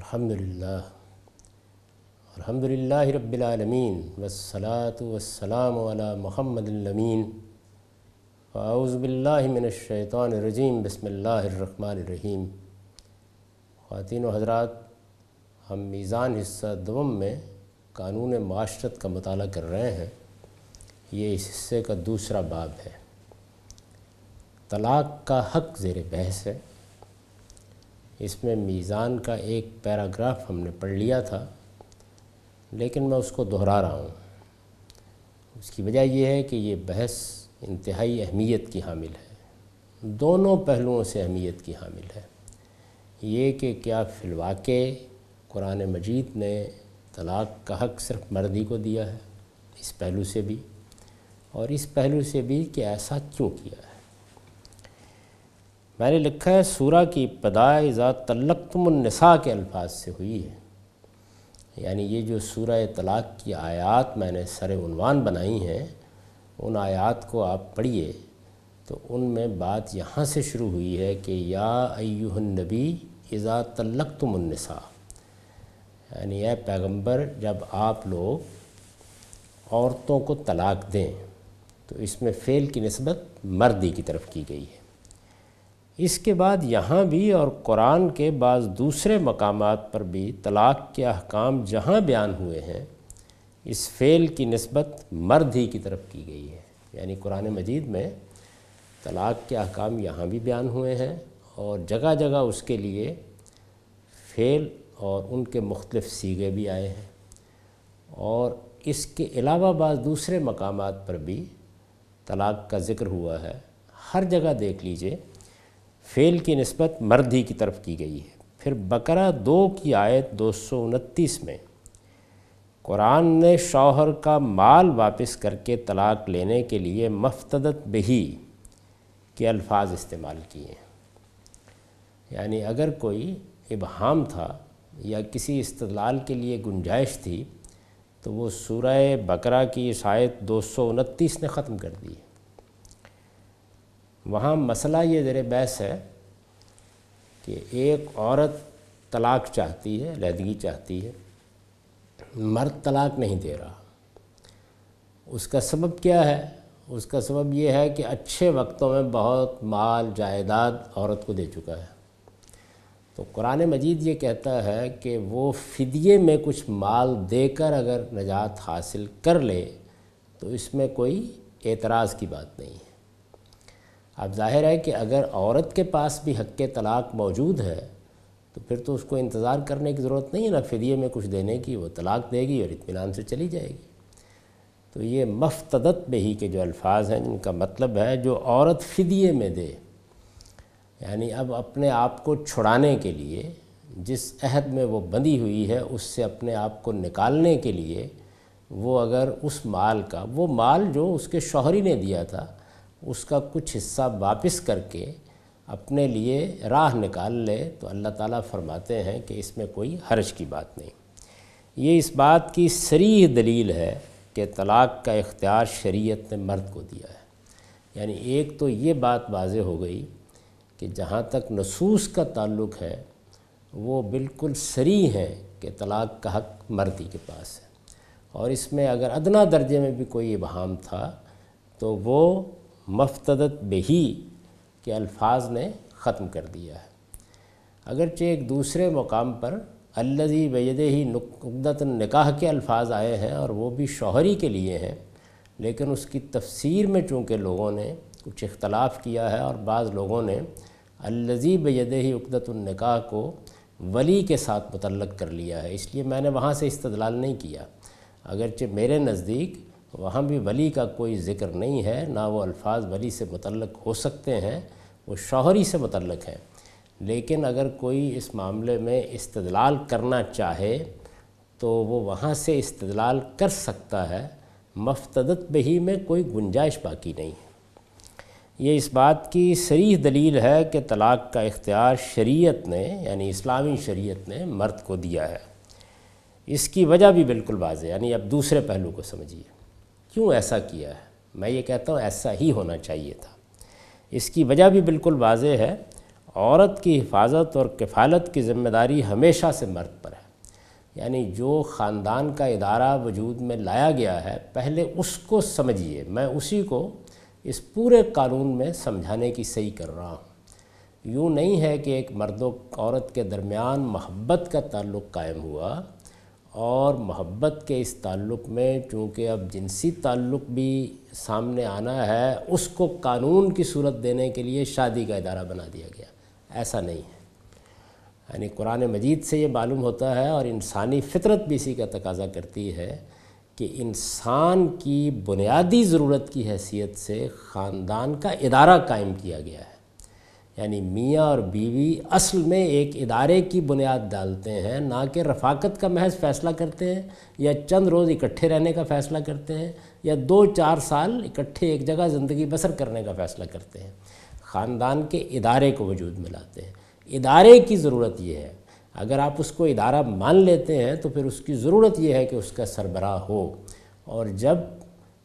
الحمدللہ رب العالمین والصلاة والسلام علی محمد الامین اعوذ باللہ من الشیطان الرجیم بسم اللہ الرحمن الرحیم۔ خواتین و حضرات، ہم میزان حصہ دوم میں قانون معاشرت کا مطالعہ کر رہے ہیں۔ یہ اس حصے کا دوسرا باب ہے۔ طلاق کا حق زیر بحث ہے۔ اس میں میزان کا ایک پیراگراف ہم نے پڑھ لیا تھا، لیکن میں اس کو دہرا رہا ہوں۔ اس کی وجہ یہ ہے کہ یہ بحث انتہائی اہمیت کی حامل ہے، دونوں پہلوؤں سے اہمیت کی حامل ہے۔ یہ کہ کیا فی الواقع قرآن مجید نے طلاق کا حق صرف مردی کو دیا ہے، اس پہلو سے بھی، اور اس پہلو سے بھی کہ ایسا کیوں کیا ہے۔ میں نے لکھا ہے سورہ کی ابتدا اذا طلقتم النساء کے الفاظ سے ہوئی ہے، یعنی یہ جو سورہ طلاق کی آیات میں نے سر عنوان بنائی ہیں، ان آیات کو آپ پڑھیے تو ان میں بات یہاں سے شروع ہوئی ہے کہ یا ایھا النبی اذا طلقتم النساء، یعنی اے پیغمبر جب آپ لوگ عورتوں کو طلاق دیں تو اس میں فعل کی نسبت مردی کی طرف کی گئی ہے۔ اس کے بعد یہاں بھی اور قرآن کے بعض دوسرے مقامات پر بھی طلاق کے احکام جہاں بیان ہوئے ہیں، اس فعل کی نسبت مرد ہی کی طرف کی گئی ہے۔ یعنی قرآن مجید میں طلاق کے احکام یہاں بھی بیان ہوئے ہیں، اور جگہ جگہ اس کے لیے فعل اور ان کے مختلف صیغے بھی آئے ہیں، اور اس کے علاوہ بعض دوسرے مقامات پر بھی طلاق کا ذکر ہوا ہے۔ ہر جگہ دیکھ لیجئے فعل کی نسبت مرد ہی کی طرف کی گئی ہے۔ پھر بقرہ 2 کی آیت 229 میں قرآن نے شوہر کا مال واپس کر کے طلاق لینے کے لیے مفتدت بہی کے الفاظ استعمال کیے ہیں۔ یعنی اگر کوئی ابہام تھا یا کسی استدلال کے لیے گنجائش تھی تو وہ سورہ بقرہ کی اس آیت 229 نے ختم کر دی۔ وہاں مسئلہ یہ زیر بحث ہے کہ ایک عورت طلاق چاہتی ہے، علیحدگی چاہتی ہے، مرد طلاق نہیں دے رہا۔ اس کا سبب کیا ہے؟ اس کا سبب یہ ہے کہ اچھے وقتوں میں بہت مال جائیداد عورت کو دے چکا ہے۔ تو قرآن مجید یہ کہتا ہے کہ وہ فدیے میں کچھ مال دے کر اگر نجات حاصل کر لے تو اس میں کوئی اعتراض کی بات نہیں ہے۔ اب ظاہر ہے کہ اگر عورت کے پاس بھی حق طلاق موجود ہے تو پھر تو اس کو انتظار کرنے کی ضرورت نہیں ہے نا فدیے میں کچھ دینے کی، وہ طلاق دے گی اور اطمینان سے چلی جائے گی۔ تو یہ مفتدت بہی کے جو الفاظ ہیں، جن کا مطلب ہے جو عورت فدیے میں دے، یعنی اب اپنے آپ کو چھڑانے کے لیے جس عہد میں وہ بندھی ہوئی ہے اس سے اپنے آپ کو نکالنے کے لیے وہ اگر اس مال کا، وہ مال جو اس کے شوہری نے دیا تھا، اس کا کچھ حصہ واپس کر کے اپنے لیے راہ نکال لے تو اللہ تعالیٰ فرماتے ہیں کہ اس میں کوئی حرج کی بات نہیں۔ یہ اس بات کی صریح دلیل ہے کہ طلاق کا اختیار شریعت نے مرد کو دیا ہے۔ یعنی ایک تو یہ بات واضح ہو گئی کہ جہاں تک نصوص کا تعلق ہے وہ بالکل صریح ہے کہ طلاق کا حق مردی کے پاس ہے، اور اس میں اگر ادنا درجے میں بھی کوئی ابہام تھا تو وہ مفتدت بہی کے الفاظ نے ختم کر دیا ہے۔ اگرچہ ایک دوسرے مقام پر الذی بیدہ عقدۃ النکاح کے الفاظ آئے ہیں اور وہ بھی شوہری کے لیے ہیں، لیکن اس کی تفسیر میں چونکہ لوگوں نے کچھ اختلاف کیا ہے اور بعض لوگوں نے الذی بیدہ عقدۃ النکاح کو ولی کے ساتھ متعلق کر لیا ہے، اس لیے میں نے وہاں سے استدلال نہیں کیا۔ اگرچہ میرے نزدیک وہاں بھی ولی کا کوئی ذکر نہیں ہے، نہ وہ الفاظ ولی سے متعلق ہو سکتے ہیں، وہ شوہری سے متعلق ہیں۔ لیکن اگر کوئی اس معاملے میں استدلال کرنا چاہے تو وہ وہاں سے استدلال کر سکتا ہے، مفتدت بہی میں کوئی گنجائش باقی نہیں ہے۔ یہ اس بات کی صریح دلیل ہے کہ طلاق کا اختیار شریعت نے، یعنی اسلامی شریعت نے مرد کو دیا ہے۔ اس کی وجہ بھی بالکل واضح، یعنی اب دوسرے پہلو کو سمجھیے کیوں ایسا کیا ہے۔ میں یہ کہتا ہوں ایسا ہی ہونا چاہیے تھا۔ اس کی وجہ بھی بالکل واضح ہے، عورت کی حفاظت اور کفالت کی ذمہ داری ہمیشہ سے مرد پر ہے۔ یعنی جو خاندان کا ادارہ وجود میں لایا گیا ہے، پہلے اس کو سمجھیے۔ میں اسی کو اس پورے قانون میں سمجھانے کی صحیح کر رہا ہوں۔ یوں نہیں ہے کہ ایک مرد و عورت کے درمیان محبت کا تعلق قائم ہوا، اور محبت کے اس تعلق میں چونکہ اب جنسی تعلق بھی سامنے آنا ہے، اس کو قانون کی صورت دینے کے لیے شادی کا ادارہ بنا دیا گیا۔ ایسا نہیں ہے۔ یعنی قرآن مجید سے یہ معلوم ہوتا ہے، اور انسانی فطرت بھی اسی کا تقاضا کرتی ہے، کہ انسان کی بنیادی ضرورت کی حیثیت سے خاندان کا ادارہ قائم کیا گیا ہے۔ یعنی میاں اور بیوی اصل میں ایک ادارے کی بنیاد ڈالتے ہیں، نہ کہ رفاقت کا محض فیصلہ کرتے ہیں، یا چند روز اکٹھے رہنے کا فیصلہ کرتے ہیں، یا 2-4 سال اکٹھے ایک جگہ زندگی بسر کرنے کا فیصلہ کرتے ہیں۔ خاندان کے ادارے کو وجود میں لاتے ہیں۔ ادارے کی ضرورت یہ ہے، اگر آپ اس کو ادارہ مان لیتے ہیں تو پھر اس کی ضرورت یہ ہے کہ اس کا سربراہ ہو، اور جب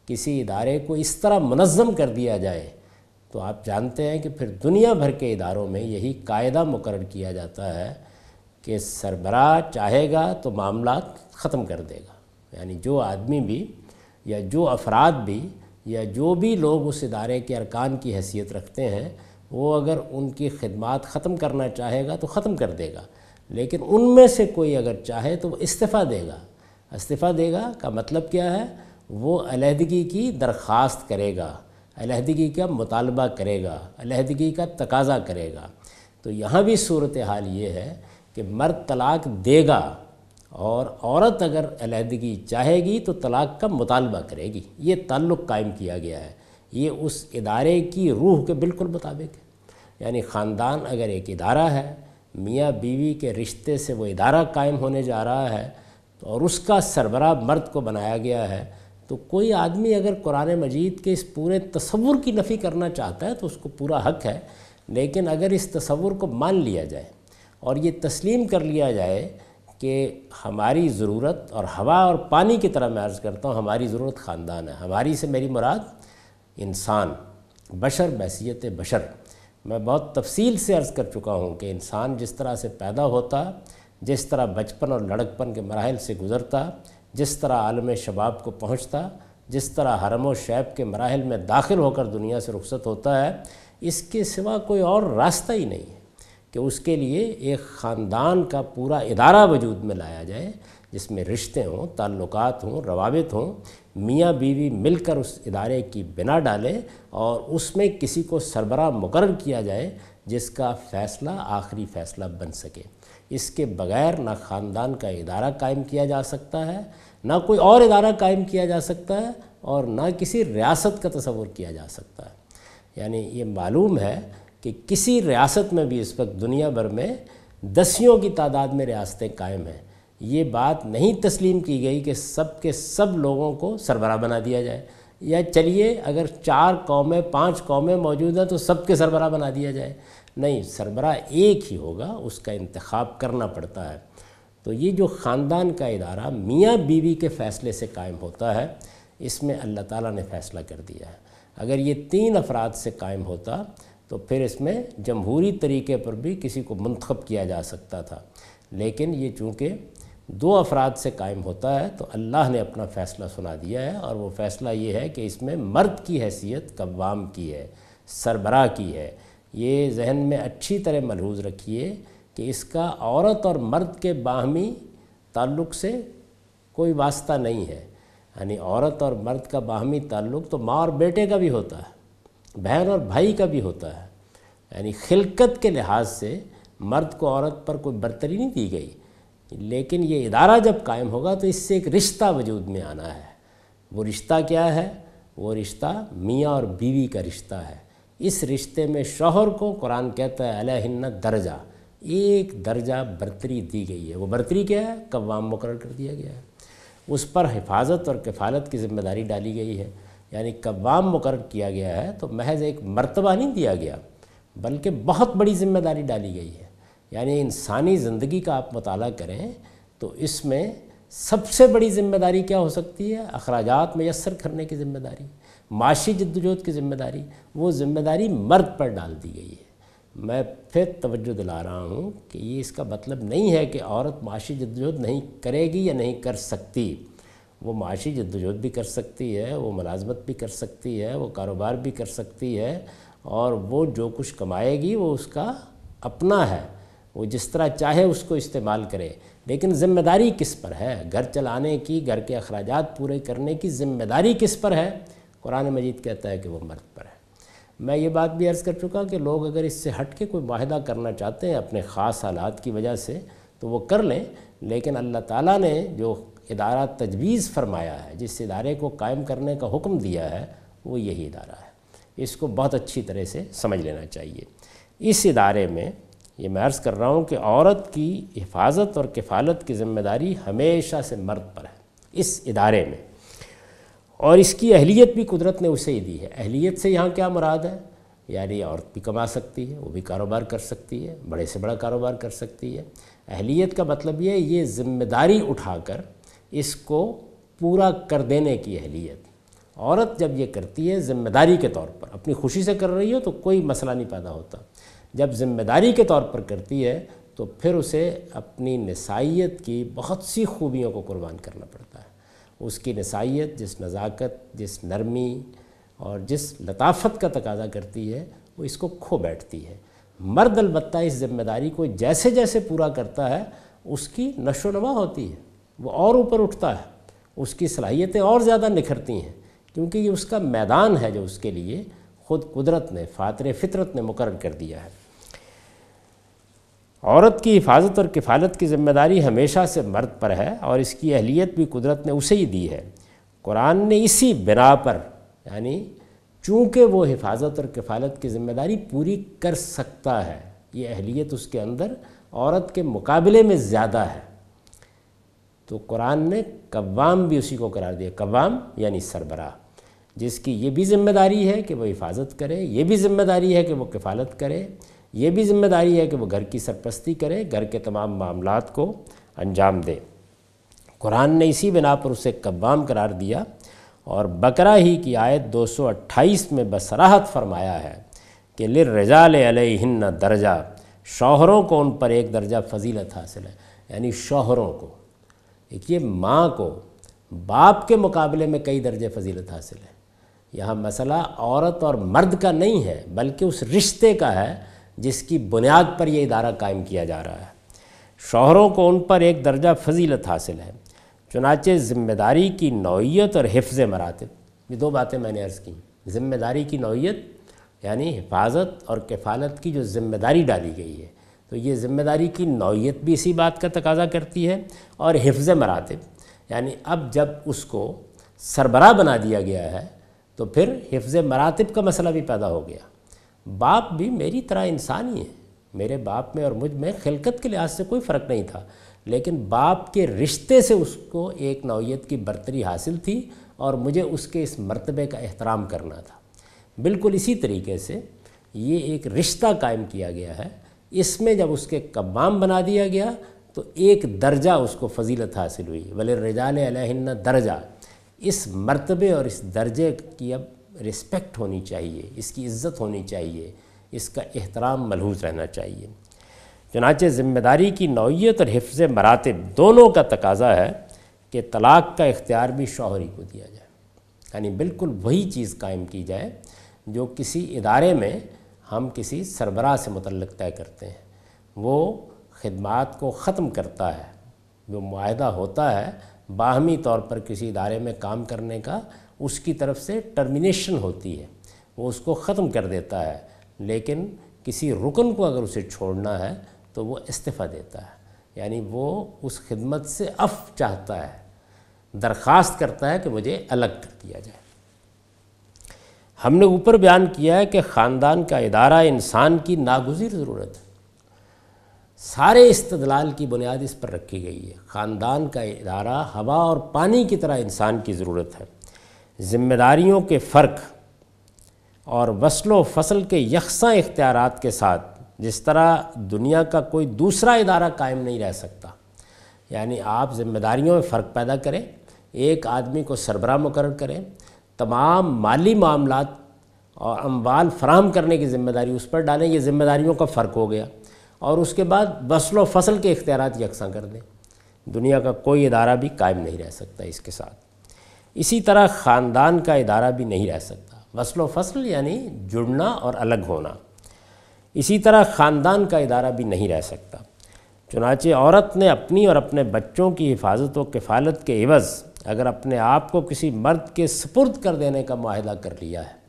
کسی ادارے کو اس طرح منظم کر دیا جائے تو آپ جانتے ہیں کہ پھر دنیا بھر کے اداروں میں یہی قاعدہ مقرر کیا جاتا ہے کہ سربراہ چاہے گا تو معاملات ختم کر دے گا۔ یعنی جو آدمی بھی، یا جو افراد بھی، یا جو بھی لوگ اس ادارے کے ارکان کی حیثیت رکھتے ہیں، وہ اگر ان کی خدمات ختم کرنا چاہے گا تو ختم کر دے گا، لیکن ان میں سے کوئی اگر چاہے تو وہ استعفیٰ دے گا۔ استعفیٰ دے گا کا مطلب کیا ہے؟ وہ علیحدگی کی درخواست کرے گا، علیحدگی کا مطالبہ کرے گا، علیحدگی کا تقاضا کرے گا۔ تو یہاں بھی صورتحال یہ ہے کہ مرد طلاق دے گا، اور عورت اگر علیحدگی چاہے گی تو طلاق کا مطالبہ کرے گی۔ یہ تعلق قائم کیا گیا ہے، یہ اس ادارے کی روح کے بالکل مطابق ہے۔ یعنی خاندان اگر ایک ادارہ ہے، میاں بیوی کے رشتے سے وہ ادارہ قائم ہونے جا رہا ہے، اور اس کا سربراہ مرد کو بنایا گیا ہے، تو کوئی آدمی اگر قرآن مجید کے اس پورے تصور کی نفی کرنا چاہتا ہے تو اس کو پورا حق ہے، لیکن اگر اس تصور کو مان لیا جائے اور یہ تسلیم کر لیا جائے کہ ہماری ضرورت، اور ہوا اور پانی کی طرح میں عرض کرتا ہوں، ہماری ضرورت خاندان ہے۔ ہماری سے میری مراد انسان، بشر بحیثیت بشر۔ میں بہت تفصیل سے عرض کر چکا ہوں کہ انسان جس طرح سے پیدا ہوتا، جس طرح بچپن اور لڑکپن کے مراحل سے گزرتا، جس طرح عالم شباب کو پہنچتا، جس طرح حرم و شیب کے مراحل میں داخل ہو کر دنیا سے رخصت ہوتا ہے، اس کے سوا کوئی اور راستہ ہی نہیں ہے کہ اس کے لیے ایک خاندان کا پورا ادارہ وجود میں لایا جائے، جس میں رشتے ہوں، تعلقات ہوں، روابط ہوں، میاں بیوی مل کر اس ادارے کی بنا ڈالیں، اور اس میں کسی کو سربراہ مقرر کیا جائے جس کا فیصلہ آخری فیصلہ بن سکے۔ اس کے بغیر نہ خاندان کا ادارہ قائم کیا جا سکتا ہے، نہ کوئی اور ادارہ قائم کیا جا سکتا ہے، اور نہ کسی ریاست کا تصور کیا جا سکتا ہے۔ یعنی یہ معلوم ہے کہ کسی ریاست میں بھی اس وقت دنیا بھر میں 10 کی تعداد میں ریاستیں قائم ہیں۔ یہ بات نہیں تسلیم کی گئی کہ سب کے سب لوگوں کو سربراہ بنا دیا جائے، یا چلیے اگر 4 قومیں 5 قومیں موجود ہیں تو سب کے سربراہ بنا دیا جائے۔ نہیں، سربراہ ایک ہی ہوگا، اس کا انتخاب کرنا پڑتا ہے۔ تو یہ جو خاندان کا ادارہ میاں بیوی کے فیصلے سے قائم ہوتا ہے، اس میں اللہ تعالیٰ نے فیصلہ کر دیا ہے۔ اگر یہ 3 افراد سے قائم ہوتا تو پھر اس میں جمہوری طریقے پر بھی کسی کو منتخب کیا جا سکتا تھا، لیکن یہ چونکہ 2 افراد سے قائم ہوتا ہے تو اللہ نے اپنا فیصلہ سنا دیا ہے، اور وہ فیصلہ یہ ہے کہ اس میں مرد کی حیثیت قوام کی ہے، سربراہ کی ہے۔ یہ ذہن میں اچھی طرح ملحوظ رکھیے کہ اس کا عورت اور مرد کے باہمی تعلق سے کوئی واسطہ نہیں ہے۔ یعنی عورت اور مرد کا باہمی تعلق تو ماں اور بیٹے کا بھی ہوتا ہے، بہن اور بھائی کا بھی ہوتا ہے۔ یعنی خلقت کے لحاظ سے مرد کو عورت پر کوئی برتری نہیں دی گئی، لیکن یہ ادارہ جب قائم ہوگا تو اس سے ایک رشتہ وجود میں آنا ہے۔ وہ رشتہ کیا ہے؟ وہ رشتہ میاں اور بیوی کا رشتہ ہے۔ اس رشتے میں شوہر کو قرآن کہتا ہے علیہن درجہ، ایک درجہ برتری دی گئی ہے۔ وہ برتری کیا ہے؟ قوام مقرر کر دیا گیا ہے، اس پر حفاظت اور کفالت کی ذمہ داری ڈالی گئی ہے۔ یعنی قوام مقرر کیا گیا ہے تو محض ایک مرتبہ نہیں دیا گیا، بلکہ بہت بڑی ذمہ داری ڈالی گئی ہے۔ یعنی انسانی زندگی کا آپ مطالعہ کریں تو اس میں سب سے بڑی ذمہ داری کیا ہو سکتی ہے؟ اخراجات میسر کرنے کی ذمہ داری، معاشی جدوجہد کی ذمہ داری، وہ ذمہ داری مرد پر ڈال دی گئی ہے۔ میں پھر توجہ دلا رہا ہوں کہ یہ اس کا مطلب نہیں ہے کہ عورت معاشی جدوجہد نہیں کرے گی یا نہیں کر سکتی۔ وہ معاشی جدوجہد بھی کر سکتی ہے، وہ ملازمت بھی کر سکتی ہے، وہ کاروبار بھی کر سکتی ہے، اور وہ جو کچھ کمائے گی وہ اس کا اپنا ہے، وہ جس طرح چاہے اس کو استعمال کرے، لیکن ذمہ داری کس پر ہے؟ گھر چلانے کی، گھر کے اخراجات پورے کرنے کی ذمہ داری کس پر ہے؟ قرآن مجید کہتا ہے کہ وہ مرد پر ہے۔ میں یہ بات بھی عرض کر چکا کہ لوگ اگر اس سے ہٹ کے کوئی معاہدہ کرنا چاہتے ہیں اپنے خاص حالات کی وجہ سے تو وہ کر لیں، لیکن اللہ تعالیٰ نے جو ادارہ تجویز فرمایا ہے، جس ادارے کو قائم کرنے کا حکم دیا ہے، وہ یہی ادارہ ہے۔ اس کو بہت اچھی طرح سے سمجھ لینا چاہیے۔ اس ادارے میں یہ میں عرض کر رہا ہوں کہ عورت کی حفاظت اور کفالت کی ذمہ داری ہمیشہ سے مرد پر ہے اس ادارے میں، اور اس کی اہلیت بھی قدرت نے اسے ہی دی ہے۔ اہلیت سے یہاں کیا مراد ہے؟ یعنی عورت بھی کما سکتی ہے، وہ بھی کاروبار کر سکتی ہے، بڑے سے بڑا کاروبار کر سکتی ہے۔ اہلیت کا مطلب یہ ذمہ داری اٹھا کر اس کو پورا کر دینے کی اہلیت۔ عورت جب یہ کرتی ہے ذمہ داری کے طور پر، اپنی خوشی سے کر رہی ہو تو کوئی مسئلہ نہیں پیدا ہوتا، جب ذمہ داری کے طور پر کرتی ہے تو پھر اسے اپنی نسائیت کی بہت سی خوبیوں کو قربان کرنا پڑتا ہے۔ اس کی نسائیت جس نزاکت، جس نرمی اور جس لطافت کا تقاضا کرتی ہے، وہ اس کو کھو بیٹھتی ہے۔ مرد البتہ اس ذمہ داری کو جیسے جیسے پورا کرتا ہے اس کی نشو و نما ہوتی ہے، وہ اور اوپر اٹھتا ہے، اس کی صلاحیتیں اور زیادہ نکھرتی ہیں، کیونکہ یہ اس کا میدان ہے جو اس کے لیے خود قدرت نے، فاطر فطرت نے مقرر کر دیا ہے۔ عورت کی حفاظت اور کفالت کی ذمہ داری ہمیشہ سے مرد پر ہے، اور اس کی اہلیت بھی قدرت نے اسے ہی دی ہے۔ قرآن نے اسی بنا پر، یعنی چونکہ وہ حفاظت اور کفالت کی ذمہ داری پوری کر سکتا ہے، یہ اہلیت اس کے اندر عورت کے مقابلے میں زیادہ ہے، تو قرآن نے قوام بھی اسی کو قرار دیا۔ قوام یعنی سربراہ، جس کی یہ بھی ذمہ داری ہے کہ وہ حفاظت کرے، یہ بھی ذمہ داری ہے کہ وہ کفالت کرے، یہ بھی ذمہ داری ہے کہ وہ گھر کی سرپرستی کرے، گھر کے تمام معاملات کو انجام دے۔ قرآن نے اسی بنا پر اسے قوام قرار دیا، اور بقرہ ہی کی آیت 228 میں بصراحت فرمایا ہے کہ للرجال علیہن درجہ، شوہروں کو ان پر ایک درجہ فضیلت حاصل ہے، یعنی شوہروں کو، دیکھیے ماں کو باپ کے مقابلے میں کئی درجے فضیلت حاصل ہے۔ یہاں مسئلہ عورت اور مرد کا نہیں ہے، بلکہ اس رشتے کا ہے جس کی بنیاد پر یہ ادارہ قائم کیا جا رہا ہے۔ شوہروں کو ان پر ایک درجہ فضیلت حاصل ہے، چنانچہ ذمہ داری کی نوعیت اور حفظ مراتب، یہ دو باتیں میں نے عرض کی۔ ذمہ داری کی نوعیت یعنی حفاظت اور کفالت کی جو ذمہ داری ڈالی گئی ہے، تو یہ ذمہ داری کی نوعیت بھی اسی بات کا تقاضا کرتی ہے، اور حفظ مراتب یعنی اب جب اس کو سربراہ بنا دیا گیا ہے تو پھر حفظ مراتب کا مسئلہ بھی پیدا ہو گیا۔ باپ بھی میری طرح انسان ہی ہے، میرے باپ میں اور مجھ میں خلقت کے لحاظ سے کوئی فرق نہیں تھا، لیکن باپ کے رشتے سے اس کو ایک نوعیت کی برتری حاصل تھی، اور مجھے اس کے اس مرتبے کا احترام کرنا تھا۔ بالکل اسی طریقے سے یہ ایک رشتہ قائم کیا گیا ہے، اس میں جب اس کے قوام بنا دیا گیا تو ایک درجہ اس کو فضیلت حاصل ہوئی، وللرجال علیہن درجہ۔ اس مرتبے اور اس درجے کی اب رسپیکٹ ہونی چاہیے، اس کی عزت ہونی چاہیے، اس کا احترام ملحوظ رہنا چاہیے۔ چنانچہ ذمہ داری کی نوعیت اور حفظ مراتب دونوں کا تقاضا ہے کہ طلاق کا اختیار بھی شوہر ہی کو دیا جائے، یعنی بالکل وہی چیز قائم کی جائے جو کسی ادارے میں ہم کسی سربراہ سے متعلق طے کرتے ہیں۔ وہ خدمات کو ختم کرتا ہے، جو معاہدہ ہوتا ہے باہمی طور پر کسی ادارے میں کام کرنے کا، اس کی طرف سے ٹرمینیشن ہوتی ہے، وہ اس کو ختم کر دیتا ہے، لیکن کسی رکن کو اگر اسے چھوڑنا ہے تو وہ استعفیٰ دیتا ہے، یعنی وہ اس خدمت سے عفو چاہتا ہے، درخواست کرتا ہے کہ مجھے الگ کر دیا جائے۔ ہم نے اوپر بیان کیا ہے کہ خاندان کا ادارہ انسان کی ناگزیر ضرورت ہے، سارے استدلال کی بنیاد اس پر رکھی گئی ہے۔ خاندان کا ادارہ ہوا اور پانی کی طرح انسان کی ضرورت ہے۔ ذمہ داریوں کے فرق اور وصل و فصل کے یکساں اختیارات کے ساتھ جس طرح دنیا کا کوئی دوسرا ادارہ قائم نہیں رہ سکتا، یعنی آپ ذمہ داریوں میں فرق پیدا کریں، ایک آدمی کو سربراہ مقرر کریں، تمام مالی معاملات اور اموال فراہم کرنے کی ذمہ داری اس پر ڈالیں، یہ ذمہ داریوں کا فرق ہو گیا، اور اس کے بعد وصل و فصل کے اختیارات یکساں کر دیں، دنیا کا کوئی ادارہ بھی قائم نہیں رہ سکتا اس کے ساتھ۔ اسی طرح خاندان کا ادارہ بھی نہیں رہ سکتا، وصل و فصل یعنی جڑنا اور الگ ہونا، اسی طرح خاندان کا ادارہ بھی نہیں رہ سکتا۔ چنانچہ عورت نے اپنی اور اپنے بچوں کی حفاظت و کفالت کے عوض اگر اپنے آپ کو کسی مرد کے سپرد کر دینے کا معاہدہ کر لیا ہے،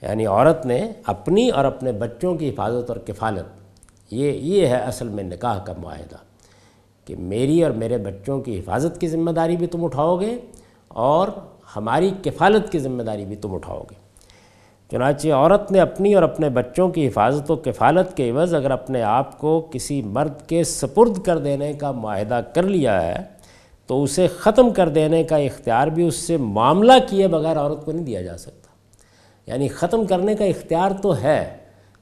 یعنی عورت نے اپنی اور اپنے بچوں کی حفاظت اور کفالت، یہ ہے اصل میں نکاح کا معاہدہ، کہ میری اور میرے بچوں کی حفاظت کی ذمہ داری بھی تم اٹھاؤ گے اور ہماری کفالت کی ذمہ داری بھی تم اٹھاؤ گے۔ چنانچہ عورت نے اپنی اور اپنے بچوں کی حفاظت و کفالت کے عوض اگر اپنے آپ کو کسی مرد کے سپرد کر دینے کا معاہدہ کر لیا ہے تو اسے ختم کر دینے کا اختیار بھی اس سے معاملہ کیے بغیر عورت کو نہیں دیا جا سکتا۔ یعنی ختم کرنے کا اختیار تو ہے،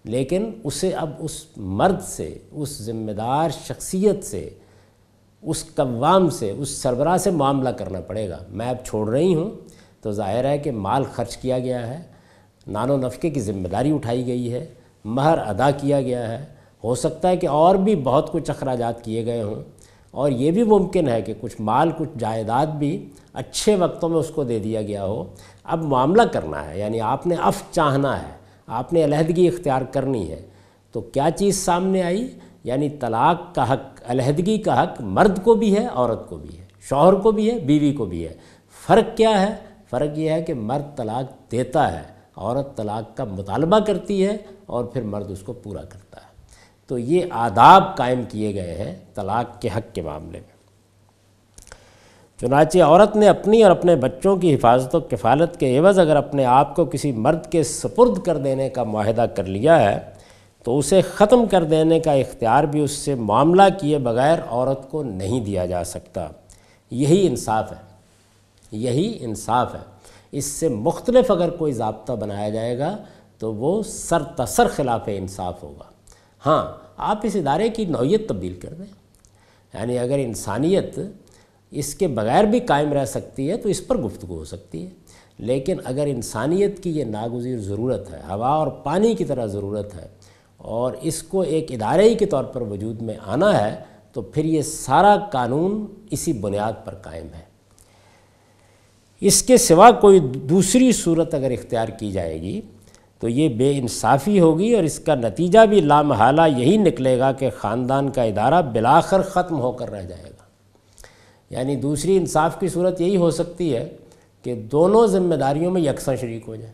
لیکن اسے اب اس مرد سے، اس ذمہ دار شخصیت سے، اس قوام سے، اس سربراہ سے معاملہ کرنا پڑے گا۔ میں اب چھوڑ رہی ہوں تو ظاہر ہے کہ مال خرچ کیا گیا ہے، نان و نفقے کی ذمہ داری اٹھائی گئی ہے، مہر ادا کیا گیا ہے، ہو سکتا ہے کہ اور بھی بہت کچھ اخراجات کیے گئے ہوں، اور یہ بھی ممکن ہے کہ کچھ مال، کچھ جائیداد بھی اچھے وقتوں میں اس کو دے دیا گیا ہو۔ اب معاملہ کرنا ہے، یعنی آپ نے عفو چاہنا ہے، آپ نے علیحدگی اختیار کرنی ہے، تو کیا چیز سامنے آئی؟ یعنی طلاق کا حق، علیحدگی کا حق مرد کو بھی ہے، عورت کو بھی ہے، شوہر کو بھی ہے، بیوی کو بھی ہے۔ فرق کیا ہے؟ فرق یہ ہے کہ مرد طلاق دیتا ہے، عورت طلاق کا مطالبہ کرتی ہے اور پھر مرد اس کو پورا کرتا ہے۔ تو یہ آداب قائم کیے گئے ہیں طلاق کے حق کے معاملے میں۔ چنانچہ عورت نے اپنی اور اپنے بچوں کی حفاظت و کفالت کے عوض اگر اپنے آپ کو کسی مرد کے سپرد کر دینے کا معاہدہ کر لیا ہے تو اسے ختم کر دینے کا اختیار بھی اس سے معاملہ کیے بغیر عورت کو نہیں دیا جا سکتا۔ یہی انصاف ہے، یہی انصاف ہے۔ اس سے مختلف اگر کوئی ضابطہ بنایا جائے گا تو وہ سرتاسر خلاف انصاف ہوگا۔ ہاں، آپ اس ادارے کی نوعیت تبدیل کر دیں، یعنی اگر انسانیت اس کے بغیر بھی قائم رہ سکتی ہے تو اس پر گفتگو ہو سکتی ہے، لیکن اگر انسانیت کی یہ ناگزیر ضرورت ہے، ہوا اور پانی کی طرح ضرورت ہے، اور اس کو ایک ادارے ہی کے طور پر وجود میں آنا ہے، تو پھر یہ سارا قانون اسی بنیاد پر قائم ہے۔ اس کے سوا کوئی دوسری صورت اگر اختیار کی جائے گی تو یہ بے انصافی ہوگی، اور اس کا نتیجہ بھی لامحالہ یہی نکلے گا کہ خاندان کا ادارہ بالآخر ختم ہو کر رہ جائے گا۔ یعنی دوسری انصاف کی صورت یہی ہو سکتی ہے کہ دونوں ذمہ داریوں میں یکساں شریک ہو جائیں،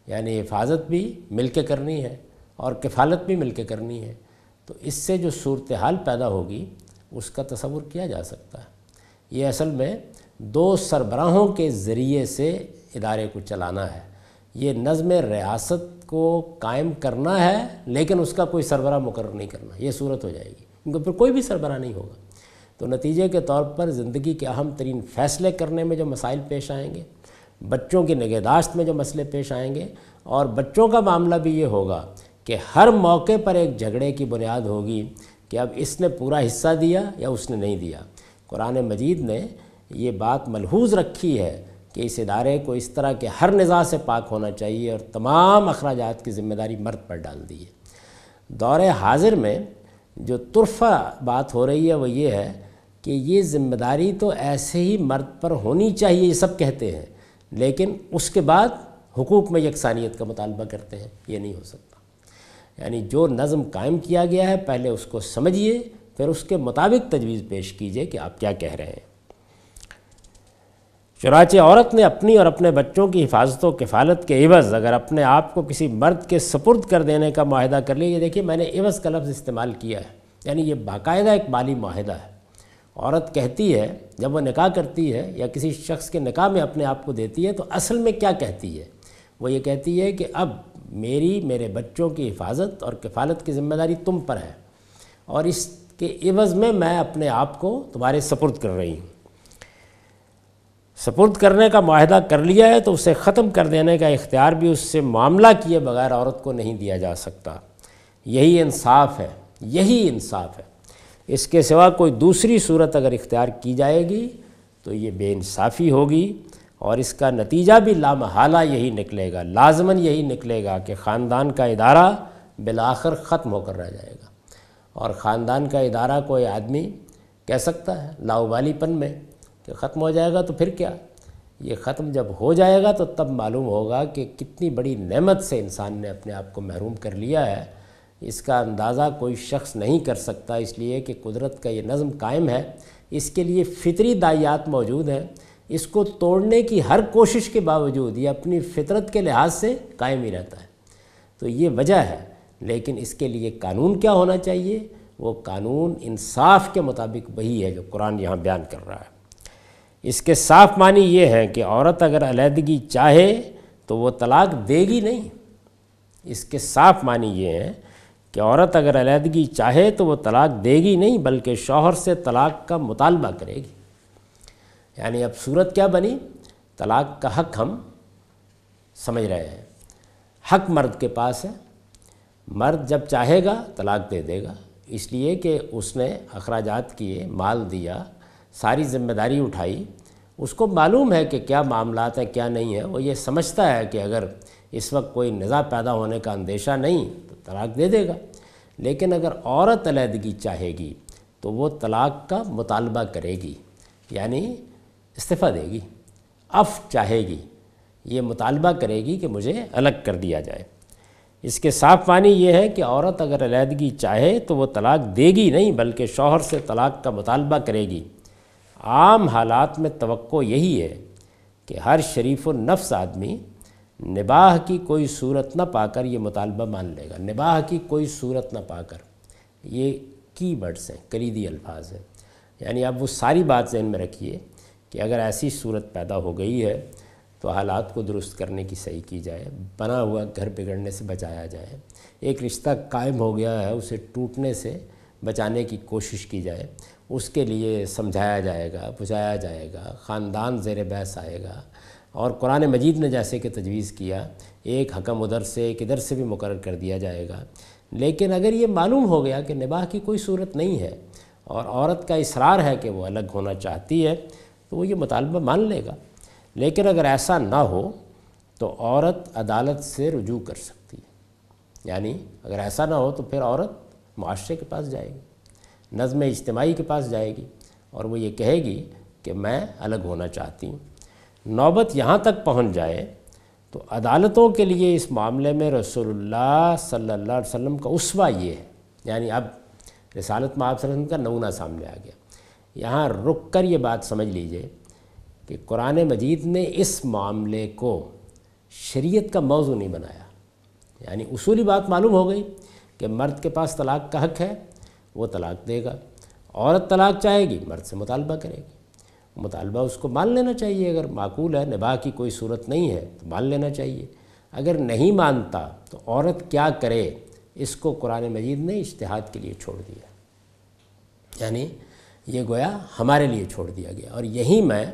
یعنی حفاظت بھی مل کے کرنی ہے اور کفالت بھی مل کے کرنی ہے۔ تو اس سے جو صورتحال پیدا ہوگی اس کا تصور کیا جا سکتا ہے۔ یہ اصل میں دو سربراہوں کے ذریعے سے ادارے کو چلانا ہے، یہ نظم ریاست کو قائم کرنا ہے، لیکن اس کا کوئی سربراہ مقرر نہیں کرنا، یہ صورت ہو جائے گی، کیونکہ پھر کوئی بھی سربراہ نہیں ہوگا۔ تو نتیجے کے طور پر زندگی کے اہم ترین فیصلے کرنے میں جو مسائل پیش آئیں گے، بچوں کی نگہداشت میں جو مسئلے پیش آئیں گے، اور بچوں کا معاملہ بھی یہ ہوگا کہ ہر موقع پر ایک جھگڑے کی بنیاد ہوگی کہ اب اس نے پورا حصہ دیا یا اس نے نہیں دیا۔ قرآن مجید نے یہ بات ملحوظ رکھی ہے کہ اس ادارے کو اس طرح کے ہر نزاع سے پاک ہونا چاہیے، اور تمام اخراجات کی ذمہ داری مرد پر ڈال دی ہے۔ دور حاضر میں جو طرفہ بات ہو رہی ہے وہ یہ ہے کہ یہ ذمہ داری تو ایسے ہی مرد پر ہونی چاہیے، یہ سب کہتے ہیں، لیکن اس کے بعد حقوق میں یکسانیت کا مطالبہ کرتے ہیں، یہ نہیں ہو سکتا۔ یعنی جو نظم قائم کیا گیا ہے پہلے اس کو سمجھیے، پھر اس کے مطابق تجویز پیش کیجیے کہ آپ کیا کہہ رہے ہیں۔ چنانچہ عورت نے اپنی اور اپنے بچوں کی حفاظت و کفالت کے عوض اگر اپنے آپ کو کسی مرد کے سپرد کر دینے کا معاہدہ کر لیا، یہ دیکھیے میں نے عوض کا لفظ استعمال کیا ہے، یعنی یہ باقاعدہ ایک مالی معاہدہ ہے۔ عورت کہتی ہے جب وہ نکاح کرتی ہے یا کسی شخص کے نکاح میں اپنے آپ کو دیتی ہے تو اصل میں کیا کہتی ہے؟ وہ یہ کہتی ہے کہ اب میرے بچوں کی حفاظت اور کفالت کی ذمہ داری تم پر ہے، اور اس کے عوض میں اپنے آپ کو تمہارے سپرد کر رہی ہوں۔ سپرد کرنے کا معاہدہ کر لیا ہے تو اسے ختم کر دینے کا اختیار بھی اس سے معاملہ کیے بغیر عورت کو نہیں دیا جا سکتا۔ یہی انصاف ہے، یہی انصاف ہے۔ اس کے سوا کوئی دوسری صورت اگر اختیار کی جائے گی تو یہ بے انصافی ہوگی، اور اس کا نتیجہ بھی لامحالہ یہی نکلے گا، لازماً یہی نکلے گا کہ خاندان کا ادارہ بالآخر ختم ہو کر رہ جائے گا۔ اور خاندان کا ادارہ کوئی آدمی کہہ سکتا ہے لاؤبالی پن میں کہ ختم ہو جائے گا، تو پھر کیا؟ یہ ختم جب ہو جائے گا تو تب معلوم ہوگا کہ کتنی بڑی نعمت سے انسان نے اپنے آپ کو محروم کر لیا ہے۔ اس کا اندازہ کوئی شخص نہیں کر سکتا، اس لیے کہ قدرت کا یہ نظم قائم ہے، اس کے لیے فطری داعیات موجود ہیں، اس کو توڑنے کی ہر کوشش کے باوجود یہ اپنی فطرت کے لحاظ سے قائم ہی رہتا ہے۔ تو یہ وجہ ہے، لیکن اس کے لیے قانون کیا ہونا چاہیے؟ وہ قانون انصاف کے مطابق وہی ہے جو قرآن یہاں بیان کر رہا ہے۔ اس کے صاف معنی یہ ہے کہ عورت اگر علیحدگی چاہے تو وہ طلاق دے گی نہیں۔ اس کے صاف معنی یہ ہے کہ عورت اگر علیحدگی چاہے تو وہ طلاق دے گی نہیں، بلکہ شوہر سے طلاق کا مطالبہ کرے گی۔ یعنی اب صورت کیا بنی؟ طلاق کا حق ہم سمجھ رہے ہیں، حق مرد کے پاس ہے، مرد جب چاہے گا طلاق دے دے گا، اس لیے کہ اس نے اخراجات کیے، مال دیا، ساری ذمہ داری اٹھائی، اس کو معلوم ہے کہ کیا معاملات ہیں کیا نہیں ہے، وہ یہ سمجھتا ہے کہ اگر اس وقت کوئی نزاع پیدا ہونے کا اندیشہ نہیں تو طلاق دے دے گا۔ لیکن اگر عورت علیحدگی چاہے گی تو وہ طلاق کا مطالبہ کرے گی، یعنی استعفیٰ دے گی، عفو چاہے گی، یہ مطالبہ کرے گی کہ مجھے الگ کر دیا جائے۔ اس کے صاف معنی یہ ہے کہ عورت اگر علیحدگی چاہے تو وہ طلاق دے گی نہیں، بلکہ شوہر سے طلاق کا مطالبہ کرے گی۔ عام حالات میں توقع یہی ہے کہ ہر شریف النفس آدمی نباہ کی کوئی صورت نہ پا کر یہ مطالبہ مان لے گا۔ نباہ کی کوئی صورت نہ پا کر، یہ کی ورڈز ہیں، کلیدی الفاظ ہیں۔ یعنی اب وہ ساری بات ذہن میں رکھیے کہ اگر ایسی صورت پیدا ہو گئی ہے تو حالات کو درست کرنے کی صحیح کی جائے، بنا ہوا گھر بگڑنے سے بچایا جائے، ایک رشتہ قائم ہو گیا ہے اسے ٹوٹنے سے بچانے کی کوشش کی جائے، اس کے لیے سمجھایا جائے گا، بجھایا جائے گا، خاندان زیر بحث آئے گا، اور قرآن مجید نے جیسے کہ تجویز کیا ایک حکم ادھر سے ایک ادھر سے بھی مقرر کر دیا جائے گا۔ لیکن اگر یہ معلوم ہو گیا کہ نباہ کی کوئی صورت نہیں ہے اور عورت کا اصرار ہے کہ وہ الگ ہونا چاہتی ہے تو وہ یہ مطالبہ مان لے گا۔ لیکن اگر ایسا نہ ہو تو عورت عدالت سے رجوع کر سکتی ہے، یعنی اگر ایسا نہ ہو تو پھر عورت معاشرے کے پاس جائے گی، نظم اجتماعی کے پاس جائے گی، اور وہ یہ کہے گی کہ میں الگ ہونا چاہتی ہوں۔ نوبت یہاں تک پہنچ جائے تو عدالتوں کے لیے اس معاملے میں رسول اللہ صلی اللہ علیہ وسلم کا اسوہ یہ ہے، یعنی اب رسالت میں آپ صلی اللہ علیہ وسلم کا نمونہ سامنے آ گیا۔ یہاں رک کر یہ بات سمجھ لیجئے کہ قرآن مجید نے اس معاملے کو شریعت کا موضوع نہیں بنایا، یعنی اصولی بات معلوم ہو گئی کہ مرد کے پاس طلاق کا حق ہے، وہ طلاق دے گا، عورت طلاق چاہے گی، مرد سے مطالبہ کرے گی، مطالبہ اس کو مان لینا چاہیے، اگر معقول ہے، نباہ کی کوئی صورت نہیں ہے تو مان لینا چاہیے، اگر نہیں مانتا تو عورت کیا کرے، اس کو قرآن مجید نے اجتہاد کے لیے چھوڑ دیا، یعنی یہ گویا ہمارے لیے چھوڑ دیا گیا۔ اور یہی میں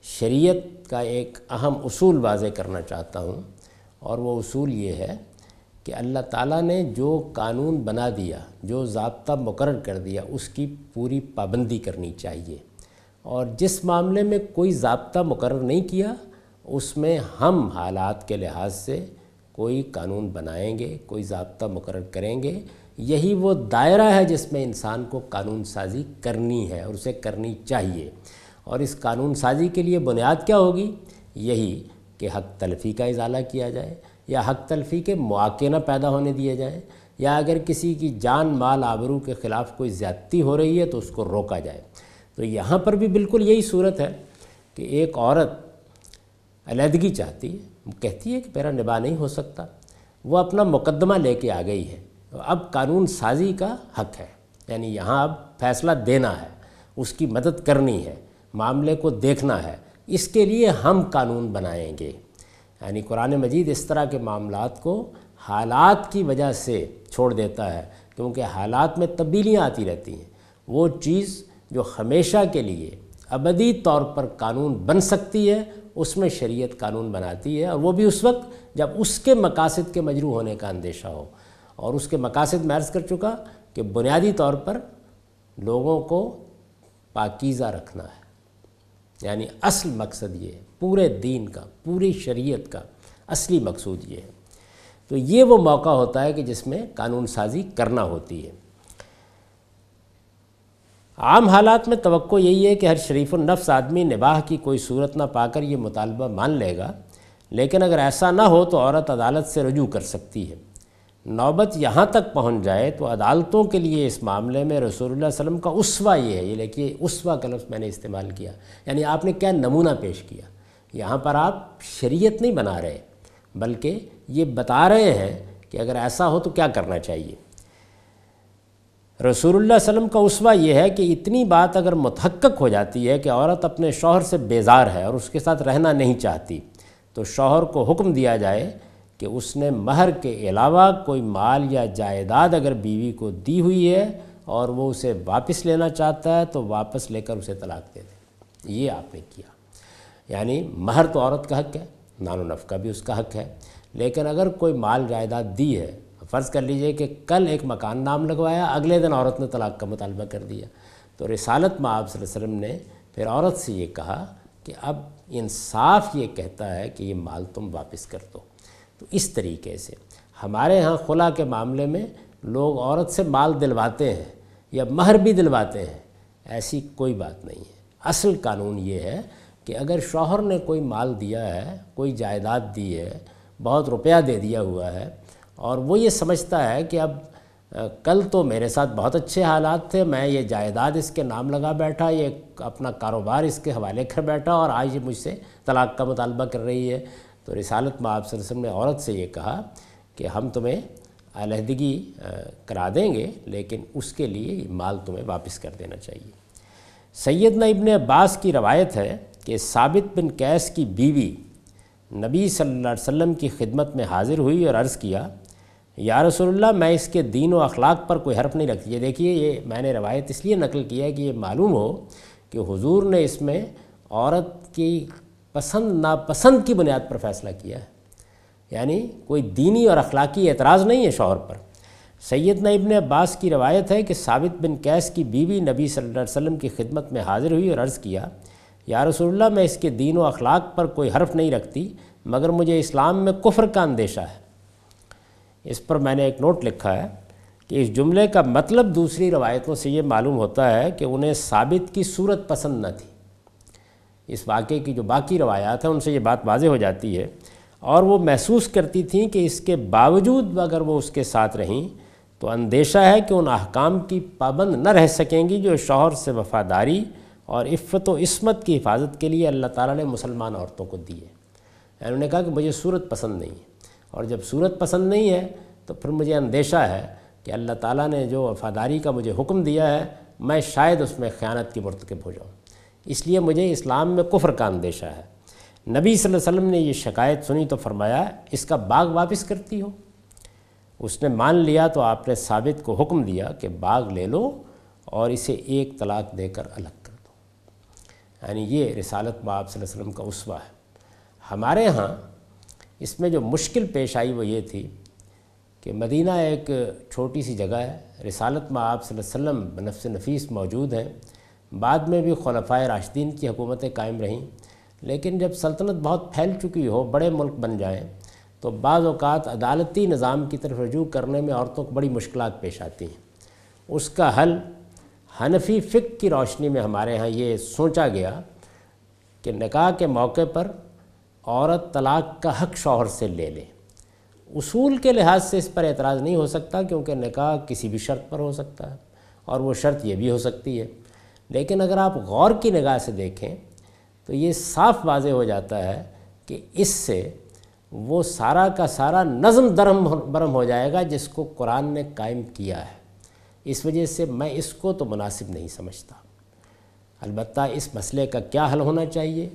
شریعت کا ایک اہم اصول واضح کرنا چاہتا ہوں، اور وہ اصول یہ ہے کہ اللہ تعالیٰ نے جو قانون بنا دیا، جو ضابطہ مقرر کر دیا، اس کی پوری پابندی کرنی چاہیے، اور جس معاملے میں کوئی ضابطہ مقرر نہیں کیا اس میں ہم حالات کے لحاظ سے کوئی قانون بنائیں گے، کوئی ضابطہ مقرر کریں گے۔ یہی وہ دائرہ ہے جس میں انسان کو قانون سازی کرنی ہے اور اسے کرنی چاہیے، اور اس قانون سازی کے لیے بنیاد کیا ہوگی؟ یہی کہ حق تلفی کا ازالہ کیا جائے، یا حق تلفی کے مواقع نہ پیدا ہونے دیے جائیں، یا اگر کسی کی جان مال آبرو کے خلاف کوئی زیادتی ہو رہی ہے تو اس کو روکا جائے۔ تو یہاں پر بھی بالکل یہی صورت ہے کہ ایک عورت علیحدگی چاہتی ہے، وہ کہتی ہے کہ میرا نباہ نہیں ہو سکتا، وہ اپنا مقدمہ لے کے آ گئی ہے، اب قانون سازی کا حق ہے، یعنی یہاں اب فیصلہ دینا ہے، اس کی مدد کرنی ہے، معاملے کو دیکھنا ہے، اس کے لیے ہم قانون بنائیں گے۔ یعنی قرآن مجید اس طرح کے معاملات کو حالات کی وجہ سے چھوڑ دیتا ہے، کیونکہ حالات میں تبدیلیاں آتی رہتی ہیں۔ وہ چیز جو ہمیشہ کے لیے ابدی طور پر قانون بن سکتی ہے، اس میں شریعت قانون بناتی ہے، اور وہ بھی اس وقت جب اس کے مقاصد کے مجروح ہونے کا اندیشہ ہو، اور اس کے مقاصد میں عرض کر چکا کہ بنیادی طور پر لوگوں کو پاکیزہ رکھنا ہے، یعنی اصل مقصد یہ ہے پورے دین کا، پوری شریعت کا اصلی مقصود یہ ہے۔ تو یہ وہ موقع ہوتا ہے کہ جس میں قانون سازی کرنا ہوتی ہے۔ عام حالات میں توقع یہی ہے کہ ہر شریف النفس آدمی نباہ کی کوئی صورت نہ پا کر یہ مطالبہ مان لے گا، لیکن اگر ایسا نہ ہو تو عورت عدالت سے رجوع کر سکتی ہے۔ نوبت یہاں تک پہنچ جائے تو عدالتوں کے لیے اس معاملے میں رسول اللہ صلی اللہ علیہ وسلم کا اسوہ یہ ہے، یہ دیکھیے اسوہ کا لفظ میں نے استعمال کیا، یعنی آپ نے کیا نمونہ پیش کیا۔ یہاں پر آپ شریعت نہیں بنا رہے بلکہ یہ بتا رہے ہیں کہ اگر ایسا ہو تو کیا کرنا چاہیے۔ رسول اللہ صلی اللہ علیہ وسلم کا اسوہ یہ ہے کہ اتنی بات اگر متحقق ہو جاتی ہے کہ عورت اپنے شوہر سے بیزار ہے اور اس کے ساتھ رہنا نہیں چاہتی، تو شوہر کو حکم دیا جائے کہ اس نے مہر کے علاوہ کوئی مال یا جائیداد اگر بیوی کو دی ہوئی ہے اور وہ اسے واپس لینا چاہتا ہے تو واپس لے کر اسے طلاق دے دے۔ یہ آپ نے کیا، یعنی مہر تو عورت کا حق ہے، نان و نفقہ بھی اس کا حق ہے، لیکن اگر کوئی مال جائیداد دی ہے، فرض کر لیجئے کہ کل ایک مکان نام لگوایا، اگلے دن عورت نے طلاق کا مطالبہ کر دیا، تو رسالت میں آپ صلی اللہ علیہ وسلم نے پھر عورت سے یہ کہا کہ اب انصاف یہ کہتا ہے کہ یہ مال تم واپس کر دو۔ تو اس طریقے سے ہمارے ہاں خلا کے معاملے میں لوگ عورت سے مال دلواتے ہیں یا مہر بھی دلواتے ہیں، ایسی کوئی بات نہیں ہے۔ اصل قانون یہ ہے کہ اگر شوہر نے کوئی مال دیا ہے، کوئی جائیداد دی ہے، بہت روپیہ دے دیا ہوا ہے، اور وہ یہ سمجھتا ہے کہ اب کل تو میرے ساتھ بہت اچھے حالات تھے، میں یہ جائیداد اس کے نام لگا بیٹھا، یہ اپنا کاروبار اس کے حوالے کر بیٹھا، اور آج یہ مجھ سے طلاق کا مطالبہ کر رہی ہے، تو رسالت میں آپ صلی اللہ علیہ وسلم نے عورت سے یہ کہا کہ ہم تمہیں علیحدگی کرا دیں گے، لیکن اس کے لیے یہ مال تمہیں واپس کر دینا چاہیے۔ سیدنا ابن عباس کی روایت ہے کہ ثابت بن قیس کی بیوی نبی صلی اللہ علیہ وسلم کی خدمت میں حاضر ہوئی اور عرض کیا، یا رسول اللہ میں اس کے دین و اخلاق پر کوئی حرف نہیں رکھتی۔ یہ دیکھیے، یہ میں نے روایت اس لیے نقل کیا ہے کہ یہ معلوم ہو کہ حضور نے اس میں عورت کی پسند ناپسند کی بنیاد پر فیصلہ کیا ہے، یعنی کوئی دینی اور اخلاقی اعتراض نہیں ہے شوہر پر۔ سیدنا ابن عباس کی روایت ہے کہ ثابت بن قیس کی بیوی نبی صلی اللہ علیہ وسلم کی خدمت میں حاضر ہوئی اور عرض کیا، یا رسول اللہ میں اس کے دین و اخلاق پر کوئی حرف نہیں رکھتی، مگر مجھے اسلام میں کفر کا اندیشہ ہے۔ اس پر میں نے ایک نوٹ لکھا ہے کہ اس جملے کا مطلب دوسری روایتوں سے یہ معلوم ہوتا ہے کہ انہیں ثابت کی صورت پسند نہ تھی۔ اس واقعے کی جو باقی روایات ہیں ان سے یہ بات واضح ہو جاتی ہے، اور وہ محسوس کرتی تھیں کہ اس کے باوجود اگر وہ اس کے ساتھ رہیں تو اندیشہ ہے کہ ان احکام کی پابند نہ رہ سکیں گی جو شوہر سے وفاداری اور عفت و عصمت کی حفاظت کے لیے اللہ تعالیٰ نے مسلمان عورتوں کو دی ہے۔ انہوں نے کہا کہ مجھے صورت پسند نہیں ہے، اور جب صورت پسند نہیں ہے تو پھر مجھے اندیشہ ہے کہ اللہ تعالیٰ نے جو وفاداری کا مجھے حکم دیا ہے میں شاید اس میں خیانت کی مرتکب ہو جاؤں، اس لیے مجھے اسلام میں کفر کا اندیشہ ہے۔ نبی صلی اللہ علیہ وسلم نے یہ شکایت سنی تو فرمایا، اس کا باغ واپس کرتی ہو؟ اس نے مان لیا تو آپ نے ثابت کو حکم دیا کہ باغ لے لو اور اسے ایک طلاق دے کر الگ کر دو۔ یعنی یہ رسالت میں آپ صلی اللہ علیہ وسلم کا اسوہ ہے۔ ہمارے ہاں اس میں جو مشکل پیش آئی وہ یہ تھی کہ مدینہ ایک چھوٹی سی جگہ ہے، رسالت میں آپ صلی اللہ علیہ وسلم بنفس نفیس موجود ہیں، بعد میں بھی خلفائے راشدین کی حکومتیں قائم رہیں، لیکن جب سلطنت بہت پھیل چکی ہو، بڑے ملک بن جائیں، تو بعض اوقات عدالتی نظام کی طرف رجوع کرنے میں عورتوں کو بڑی مشکلات پیش آتی ہیں۔ اس کا حل حنفی فقہ کی روشنی میں ہمارے ہاں یہ سوچا گیا کہ نکاح کے موقع پر عورت طلاق کا حق شوہر سے لے لے۔ اصول کے لحاظ سے اس پر اعتراض نہیں ہو سکتا، کیونکہ نکاح کسی بھی شرط پر ہو سکتا ہے، اور وہ شرط یہ بھی ہو سکتی ہے، لیکن اگر آپ غور کی نگاہ سے دیکھیں تو یہ صاف واضح ہو جاتا ہے کہ اس سے وہ سارا کا سارا نظم درہم برہم ہو جائے گا جس کو قرآن نے قائم کیا ہے۔ اس وجہ سے میں اس کو تو مناسب نہیں سمجھتا۔ البتہ اس مسئلے کا کیا حل ہونا چاہیے،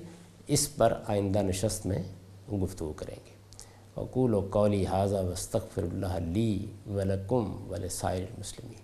اس پر آئندہ نشست میں گفتگو کریں گے۔ اقول قولی ھذا واستغفر اللہ لی ولکم ولسائر المسلمین۔